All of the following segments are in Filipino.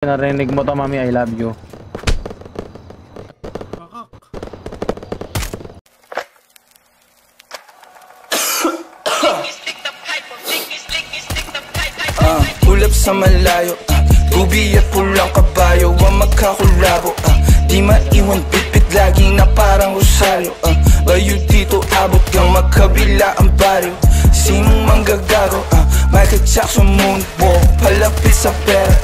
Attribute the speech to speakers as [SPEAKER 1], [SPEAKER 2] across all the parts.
[SPEAKER 1] Narinig mo to, mami, I love you.
[SPEAKER 2] Ulap sa malayo, bubi at pulang kabayo ang magkakulabo. Di maiwan pitpit lagi na parang rosaryo. Layo dito abot kang magkabila ang baryo. Sinong manggagago? Michael Jackson moonwalk, palapit sa pera.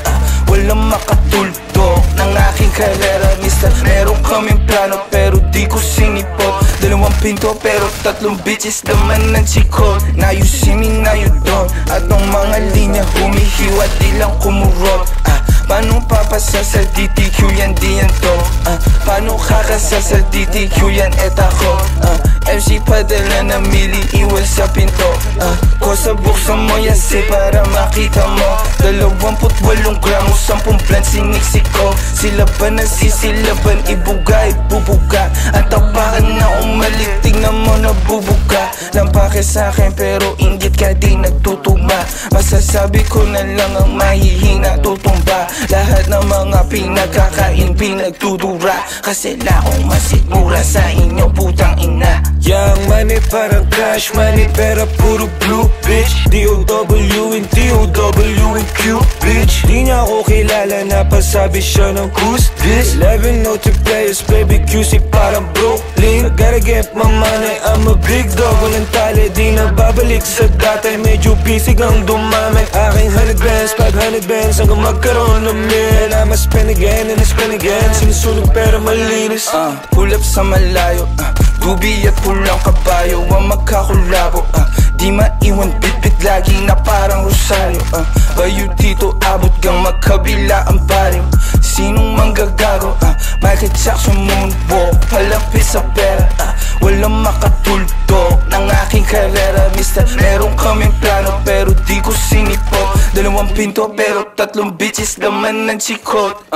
[SPEAKER 2] Walang makatuldo ng aking karera, mister. Meron kaming plano pero di ko sinipot. Dalawang pinto pero tatlong bitches naman ng chikot. Now you see me, now you don't. At ang mga linya humihiwa, di lang kumurot. Paano papasa sa DTQ yan, di yan to. Paano kakasa sa DTQ yan, et ako. MC padala na mili, iwas sa pinto. Kosa buksan mo yasi para makita mo. 28 gramo, 10 plan siniksik ko. Sila ba nasisilaban, ibuga, ibubuga. Ang tapakan na umalik, tingnan mo nabubuga. Lampake sa'kin pero inggit ka di nagtutugma. Masasabi ko na lang ang mahihina, tutumba. Lahat ng mga pinagkakain, pinagtudura. Kasi laong masigura sa inyo, putang ina.
[SPEAKER 3] Young money parang cash money, pera puro blue bitch. D-O-W and D-O-W and Q bitch. Di niya ako kilala, napasabi siya ng who's this. 11 noted players, baby QC parang Brooklyn. I gotta get my money, I'm a big dog. Walang tali, di na babalik sa dati. Medyo pisig ang dumami. Aking 100 bands, 500 bands hanggang magkaroon ng mil. And I'ma spend again and I spend again. Sinusunog pero malinis.
[SPEAKER 2] Ulap sa malayo, bubi at pulang kabayo ang magkakulabo. Di maiwan bitbit lagi na parang rosaryo. Bayo dito abot kang magkabila ang baryo. Sinong manggagago? Michael Jackson moonwalk, palapit sa pera. Walang makatuldo ng aking karera, mister. Meron kaming plano pero di ko sinipot. Dalawang pinto pero tatlong bitches naman ng chikot.